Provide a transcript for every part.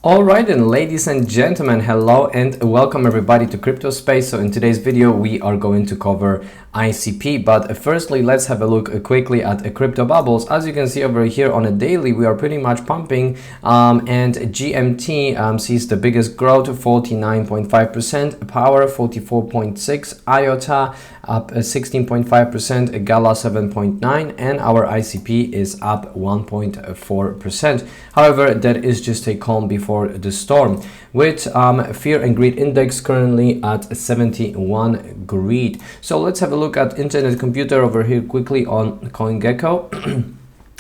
Alright, and ladies and gentlemen, hello and welcome everybody to Crypto Space. So in today's video we are going to cover ICP, but firstly let's have a look quickly at crypto bubbles. As you can see over here on a daily, we are pretty much pumping, and GMT sees the biggest growth, 49.5%, Power 44.6%, IOTA up 16.5%, Gala 7.9%, and our ICP is up 1.4%. However, that is just a calm before the storm, with fear and greed index currently at 71 greed. So let's have a look at internet computer over here quickly on CoinGecko.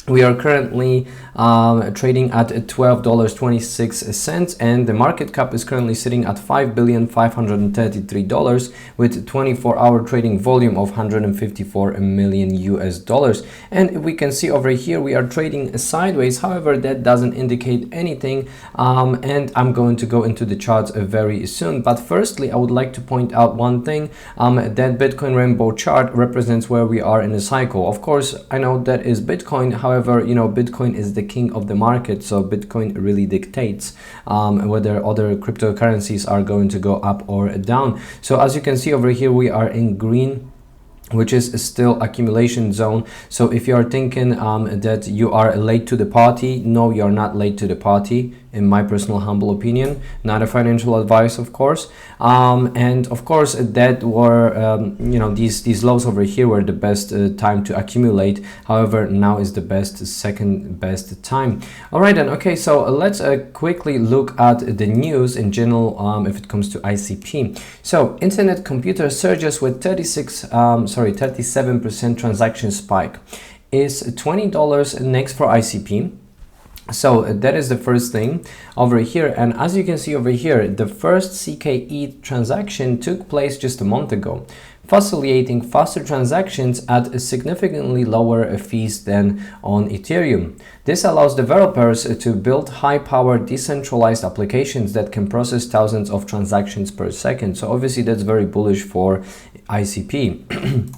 We are currently trading at $12.26, and the market cap is currently sitting at $5,533 with 24-hour trading volume of 154 million US dollars. And we can see over here we are trading sideways. However, that doesn't indicate anything, and I'm going to go into the charts very soon. But firstly, I would like to point out one thing, that Bitcoin rainbow chart represents where we are in the cycle. Of course, I know that is Bitcoin. However, you know, Bitcoin is the king of the market, so Bitcoin really dictates whether other cryptocurrencies are going to go up or down. So as you can see over here, we are in green, which is still accumulation zone. So if you are thinking that you are late to the party, no, you're not late to the party, in my personal humble opinion. Not a financial advice, of course. And of course that were you know, these lows over here were the best time to accumulate. However, now is the second best time. All right then. Okay, so let's quickly look at the news in general if it comes to ICP. So internet computer surges with 37% transaction spike. Is $20 next for ICP? So that is the first thing over here, and as you can see over here, the first CKE transaction took place just a month ago, facilitating faster transactions at significantly lower fees than on Ethereum. This allows developers to build high-powered decentralized applications that can process thousands of transactions per second. So obviously that's very bullish for ICP.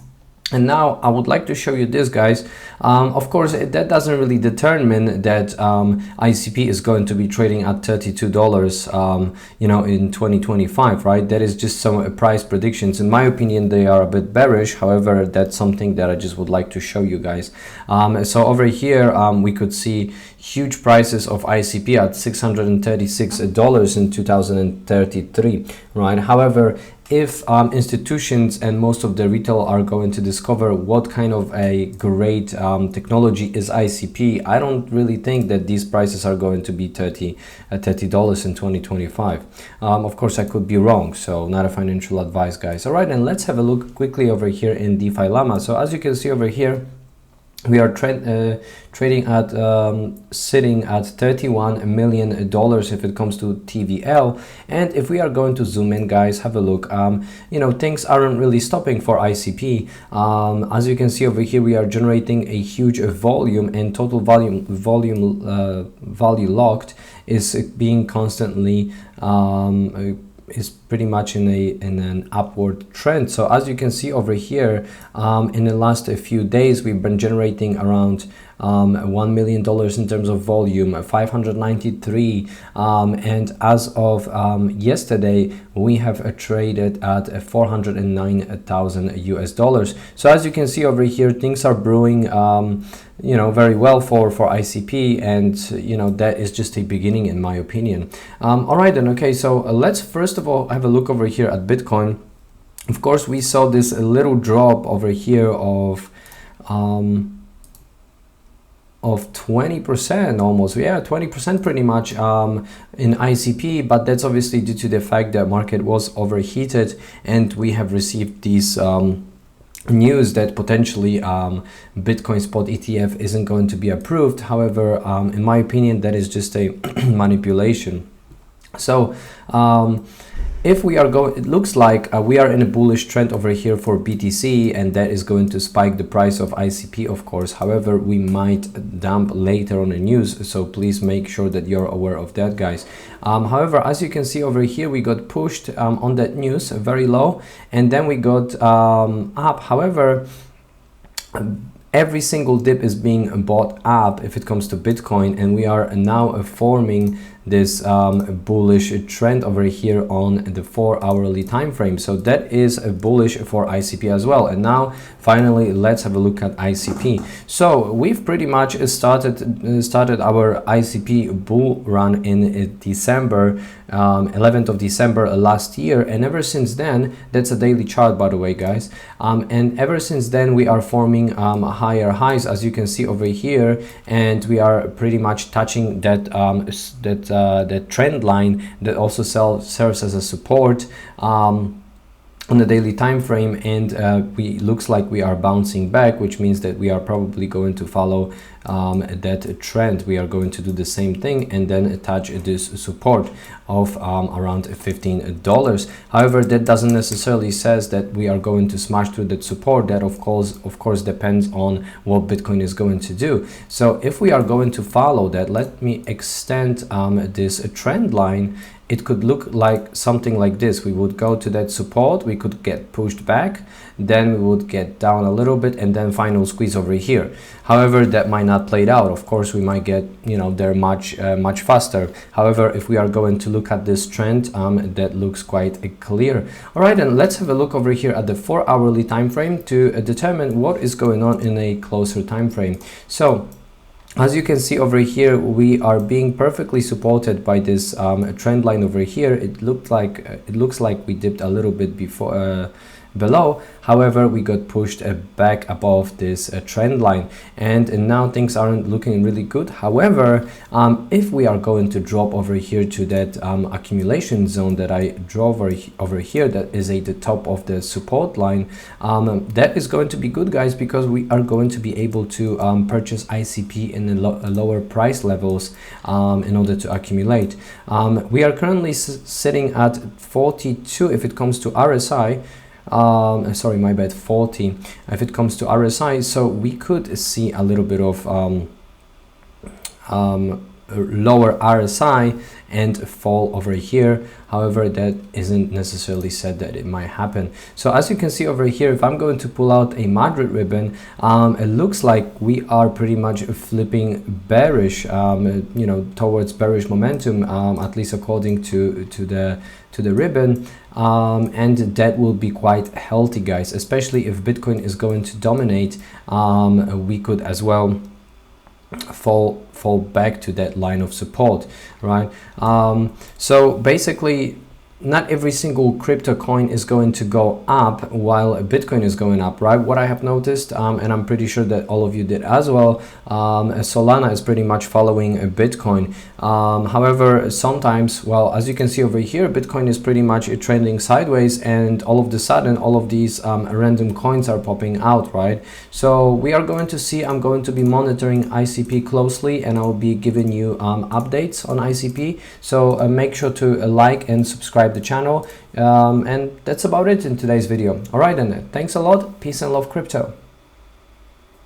And now I would like to show you this, guys. Of course, that doesn't really determine that ICP is going to be trading at $32, you know, in 2025, right? That is just some price predictions. In my opinion, they are a bit bearish. However, that's something that I just would like to show you guys. So over here, we could see huge prices of ICP at $636 in 2033, right? However, if institutions and most of the retail are going to discover what kind of a great technology is ICP, I don't really think that these prices are going to be $30 in 2025. Of course, I could be wrong, so not a financial advice, guys. All right, and let's have a look quickly over here in DeFi Llama. So as you can see over here, we are trading at sitting at $31 million if it comes to TVL. And if we are going to zoom in, guys, have a look. You know, things aren't really stopping for ICP. As you can see over here, we are generating a huge volume, and total value locked is being constantly is pretty much in an upward trend. So as you can see over here, in the last few days, we've been generating around $1 million in terms of volume, 593, and as of yesterday, we have traded at 409,000 US dollars. So as you can see over here, things are brewing you know, very well for ICP, and you know, that is just a beginning in my opinion. All right then. Okay, so let's first of all have a look over here at Bitcoin. Of course, we saw this little drop over here of 20% almost, yeah, 20% pretty much in ICP, but that's obviously due to the fact that market was overheated, and we have received these news that potentially Bitcoin spot ETF isn't going to be approved. However, in my opinion, that is just a manipulation. So if we are going, it looks like we are in a bullish trend over here for BTC, and that is going to spike the price of ICP, of course. However, we might dump later on the news, so please make sure that you're aware of that, guys. However, as you can see over here, we got pushed on that news very low, and then we got up. However, every single dip is being bought up if it comes to Bitcoin, and we are now forming this bullish trend over here on the 4-hourly time frame. So that is bullish for ICP as well. And now finally let's have a look at ICP. So we've pretty much started our ICP bull run in December, 11th of December last year, and ever since then, that's a daily chart by the way guys, and ever since then we are forming higher highs, as you can see over here, and we are pretty much touching that that trend line that also serves as a support on the daily time frame, and we looks like we are bouncing back, which means that we are probably going to follow that trend. We are going to do the same thing and then touch this support of around $15. However, that doesn't necessarily says that we are going to smash through that support. That of course depends on what Bitcoin is going to do. So if we are going to follow that, let me extend this trend line. It could look like something like this. We would go to that support, we could get pushed back, then we would get down a little bit, and then final squeeze over here. However, that might not play it out. Of course, we might get, you know, there much faster. However, if we are going to look at this trend, that looks quite clear. All right, and let's have a look over here at the 4-hourly time frame to determine what is going on in a closer time frame. So as you can see over here, we are being perfectly supported by this trend line over here. It looks like we dipped a little bit before below. However, we got pushed back above this trend line, and now things aren't looking really good. However, if we are going to drop over here to that accumulation zone that I draw over here, that is at the top of the support line, that is going to be good guys, because we are going to be able to purchase ICP in the lower price levels in order to accumulate. We are currently sitting at 42 if it comes to RSI. Sorry, my bad, 40 if it comes to RSI. So we could see a little bit of lower RSI and fall over here. However, that isn't necessarily said that it might happen. So as you can see over here, if I'm going to pull out a Madrid ribbon, it looks like we are pretty much flipping bearish, you know, towards bearish momentum, at least according to the ribbon, and that will be quite healthy guys, especially if Bitcoin is going to dominate. We could as well fall back to that line of support, right? So basically, not every single crypto coin is going to go up while Bitcoin is going up, right? What I have noticed, and I'm pretty sure that all of you did as well, Solana is pretty much following Bitcoin. However, sometimes, well, as you can see over here, Bitcoin is pretty much trending sideways, and all of the sudden, all of these random coins are popping out, right? So we are going to see, I'm going to be monitoring ICP closely, and I'll be giving you updates on ICP. So make sure to like and subscribe the channel, and that's about it in today's video. All right, then, thanks a lot. Peace and love, crypto.